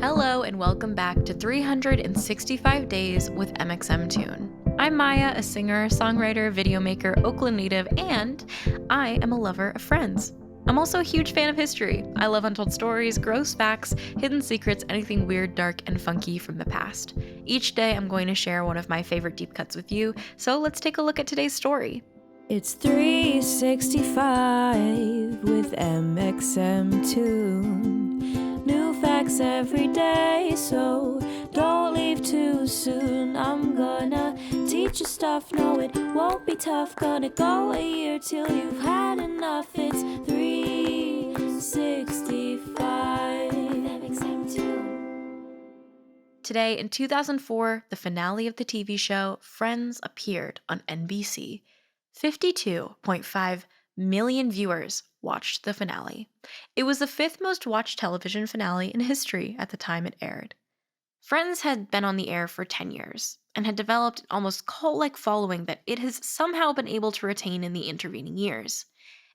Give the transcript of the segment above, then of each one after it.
Hello and welcome back to 365 Days with mxmtoon. I'm Maia, a singer, songwriter, videomaker, Oakland native, and I am a lover of Friends. I'm also a huge fan of history. I love untold stories, gross facts, hidden secrets, anything weird, dark, and funky from the past. Each day I'm going to share one of my favorite deep cuts with you, so let's take a look at today's story. It's 365 with mxmtoon. New facts every day, so don't leave too soon. I'm gonna teach you stuff, no it won't be tough. Gonna go a year till you've had enough. It's 365 mxmtoon. Today, in 2004, the finale of the TV show Friends appeared on NBC. 52.5 million viewers watched the finale. It was the fifth most watched television finale in history at the time it aired. Friends had been on the air for 10 years and had developed an almost cult-like following that it has somehow been able to retain in the intervening years.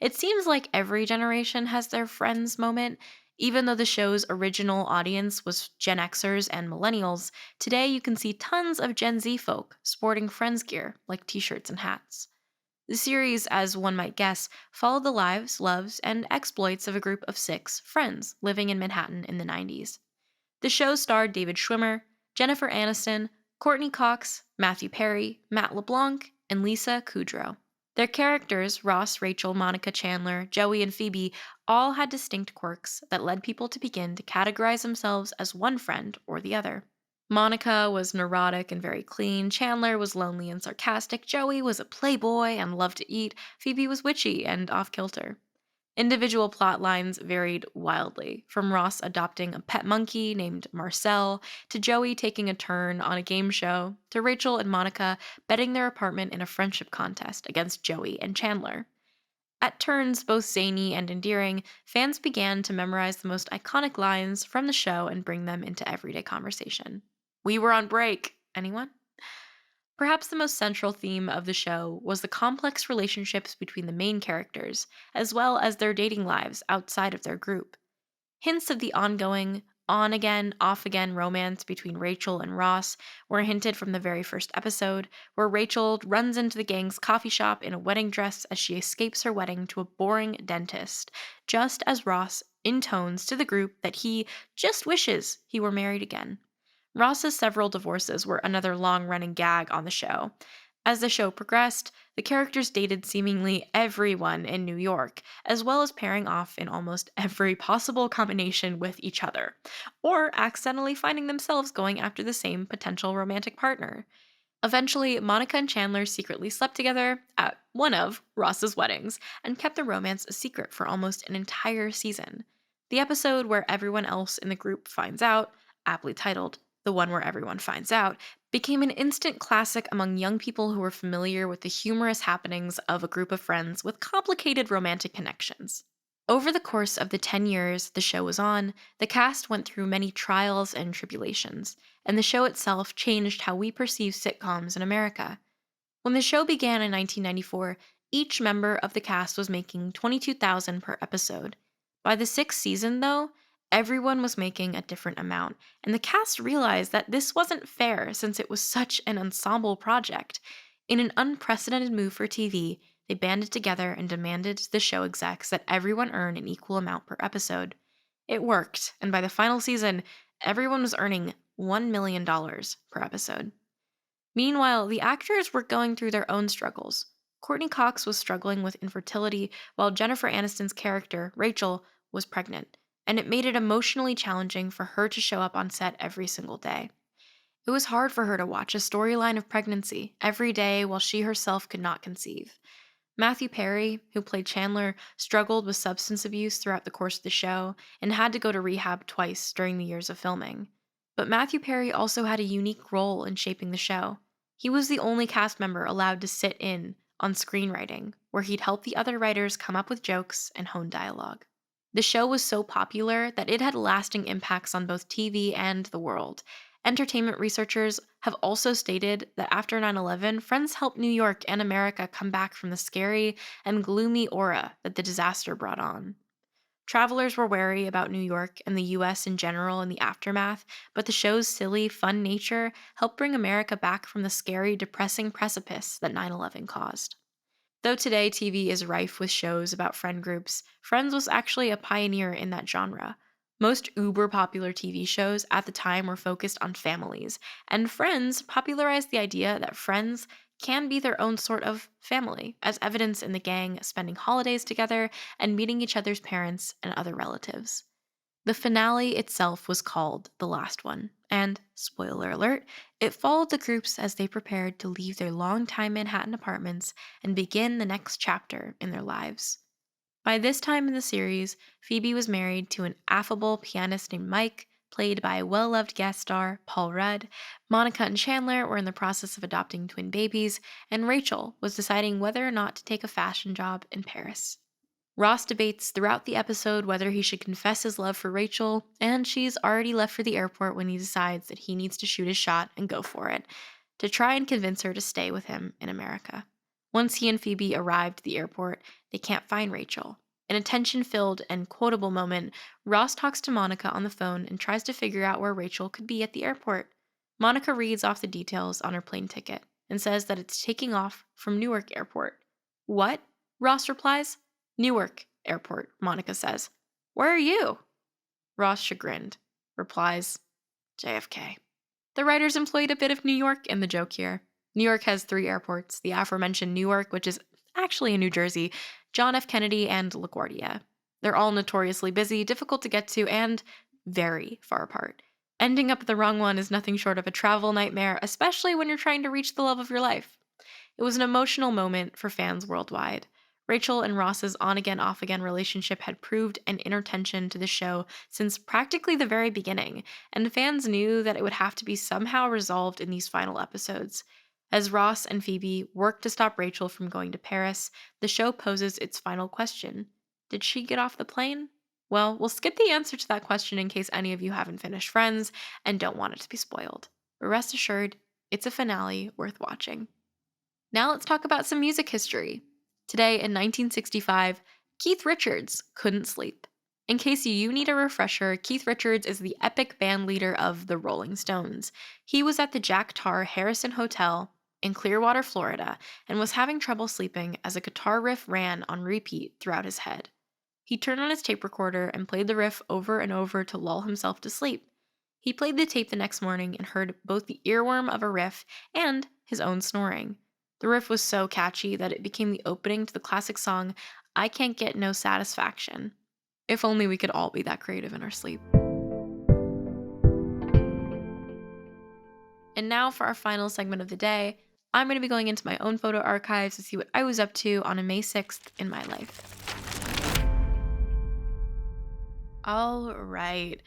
It seems like every generation has their Friends moment. Even though the show's original audience was Gen Xers and millennials, today you can see tons of Gen Z folk sporting Friends gear like t-shirts and hats. The series, as one might guess, followed the lives, loves, and exploits of a group of 6 friends living in Manhattan in the 90s. The show starred David Schwimmer, Jennifer Aniston, Courtney Cox, Matthew Perry, Matt LeBlanc, and Lisa Kudrow. Their characters, Ross, Rachel, Monica, Chandler, Joey, and Phoebe, all had distinct quirks that led people to begin to categorize themselves as one friend or the other. Monica was neurotic and very clean, Chandler was lonely and sarcastic, Joey was a playboy and loved to eat, Phoebe was witchy and off-kilter. Individual plot lines varied wildly, from Ross adopting a pet monkey named Marcel, to Joey taking a turn on a game show, to Rachel and Monica betting their apartment in a friendship contest against Joey and Chandler. At turns both zany and endearing, fans began to memorize the most iconic lines from the show and bring them into everyday conversation. We were on break. Anyone? Perhaps the most central theme of the show was the complex relationships between the main characters, as well as their dating lives outside of their group. Hints of the ongoing, on again, off again romance between Rachel and Ross were hinted from the very first episode, where Rachel runs into the gang's coffee shop in a wedding dress as she escapes her wedding to a boring dentist, just as Ross intones to the group that he just wishes he were married again. Ross's several divorces were another long-running gag on the show. As the show progressed, the characters dated seemingly everyone in New York, as well as pairing off in almost every possible combination with each other, or accidentally finding themselves going after the same potential romantic partner. Eventually, Monica and Chandler secretly slept together at one of Ross's weddings and kept the romance a secret for almost an entire season. The episode where everyone else in the group finds out, aptly titled The One Where Everyone Finds Out, became an instant classic among young people who were familiar with the humorous happenings of a group of friends with complicated romantic connections. Over the course of the 10 years the show was on, the cast went through many trials and tribulations, and the show itself changed how we perceive sitcoms in America. When the show began in 1994, each member of the cast was making $22,000 per episode. By the 6th season, though, everyone was making a different amount, and the cast realized that this wasn't fair since it was such an ensemble project. In an unprecedented move for TV, they banded together and demanded to the show execs that everyone earn an equal amount per episode. It worked, and by the final season, everyone was earning $1 million per episode. Meanwhile, the actors were going through their own struggles. Courtney Cox was struggling with infertility, while Jennifer Aniston's character, Rachel, was pregnant, and it made it emotionally challenging for her to show up on set every single day. It was hard for her to watch a storyline of pregnancy every day while she herself could not conceive. Matthew Perry, who played Chandler, struggled with substance abuse throughout the course of the show and had to go to rehab twice during the years of filming. But Matthew Perry also had a unique role in shaping the show. He was the only cast member allowed to sit in on screenwriting, where he'd help the other writers come up with jokes and hone dialogue. The show was so popular that it had lasting impacts on both TV and the world. Entertainment researchers have also stated that after 9/11, Friends helped New York and America come back from the scary and gloomy aura that the disaster brought on. Travelers were wary about New York and the US in general in the aftermath, but the show's silly, fun nature helped bring America back from the scary, depressing precipice that 9/11 caused. Though today TV is rife with shows about friend groups, Friends was actually a pioneer in that genre. Most uber popular TV shows at the time were focused on families, and Friends popularized the idea that friends can be their own sort of family, as evidenced in the gang spending holidays together and meeting each other's parents and other relatives. The finale itself was called The Last One, and, spoiler alert, it followed the groups as they prepared to leave their longtime Manhattan apartments and begin the next chapter in their lives. By this time in the series, Phoebe was married to an affable pianist named Mike, played by well loved guest star Paul Rudd. Monica and Chandler were in the process of adopting twin babies, and Rachel was deciding whether or not to take a fashion job in Paris. Ross debates throughout the episode whether he should confess his love for Rachel, and she's already left for the airport when he decides that he needs to shoot his shot and go for it, to try and convince her to stay with him in America. Once he and Phoebe arrive at the airport, they can't find Rachel. In a tension-filled and quotable moment, Ross talks to Monica on the phone and tries to figure out where Rachel could be at the airport. Monica reads off the details on her plane ticket and says that it's taking off from Newark Airport. What? Ross replies. Newark Airport, Monica says. Where are you? Ross, chagrined, replies, JFK. The writers employed a bit of New York in the joke here. New York has 3 airports, the aforementioned Newark, which is actually in New Jersey, John F. Kennedy, and LaGuardia. They're all notoriously busy, difficult to get to, and very far apart. Ending up at the wrong one is nothing short of a travel nightmare, especially when you're trying to reach the love of your life. It was an emotional moment for fans worldwide. Rachel and Ross's on-again, off-again relationship had proved an inner tension to the show since practically the very beginning, and fans knew that it would have to be somehow resolved in these final episodes. As Ross and Phoebe work to stop Rachel from going to Paris, the show poses its final question. Did she get off the plane? Well, we'll skip the answer to that question in case any of you haven't finished Friends and don't want it to be spoiled. But rest assured, it's a finale worth watching. Now let's talk about some music history. Today in 1965, Keith Richards couldn't sleep. In case you need a refresher, Keith Richards is the epic band leader of the Rolling Stones. He was at the Jack Tar Harrison Hotel in Clearwater, Florida, and was having trouble sleeping as a guitar riff ran on repeat throughout his head. He turned on his tape recorder and played the riff over and over to lull himself to sleep. He played the tape the next morning and heard both the earworm of a riff and his own snoring. The riff was so catchy that it became the opening to the classic song, I Can't Get No Satisfaction. If only we could all be that creative in our sleep. And now for our final segment of the day, I'm going to be going into my own photo archives to see what I was up to on a May 6th in my life. All right.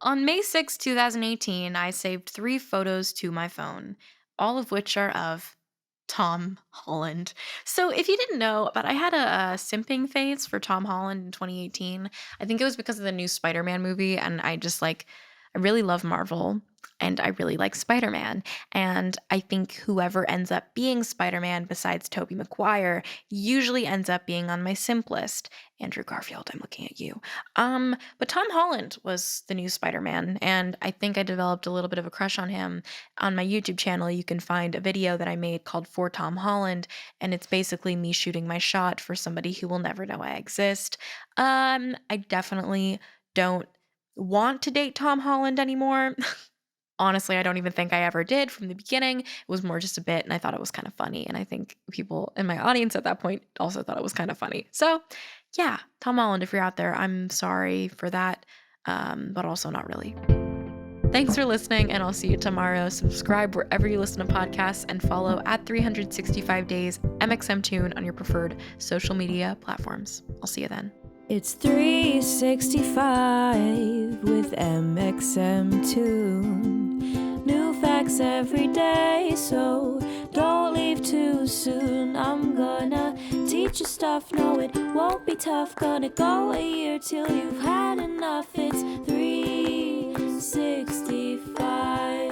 On May 6, 2018, I saved 3 photos to my phone, all of which are of Tom Holland. So if you didn't know, but I had a simping phase for Tom Holland in 2018. I think it was because of the new Spider-Man movie, and I really love Marvel, and I really like Spider-Man. And I think whoever ends up being Spider-Man besides Tobey Maguire usually ends up being on my simp list. Andrew Garfield, I'm looking at you. But Tom Holland was the new Spider-Man, and I think I developed a little bit of a crush on him. On my YouTube channel, you can find a video that I made called For Tom Holland, and it's basically me shooting my shot for somebody who will never know I exist. I definitely don't want to date Tom Holland anymore. Honestly, I don't even think I ever did from the beginning. It was more just a bit, and I thought it was kind of funny. And I think people in my audience at that point also thought it was kind of funny. So, yeah, Tom Holland, if you're out there, I'm sorry for that, but also not really. Thanks for listening, and I'll see you tomorrow. Subscribe wherever you listen to podcasts and follow at 365 Days mxmtoon on your preferred social media platforms. I'll see you then. It's 365 with mxmtoon. New facts every day, so don't leave too soon. I'm gonna teach you stuff, no it won't be tough. Gonna go a year till you've had enough. It's 365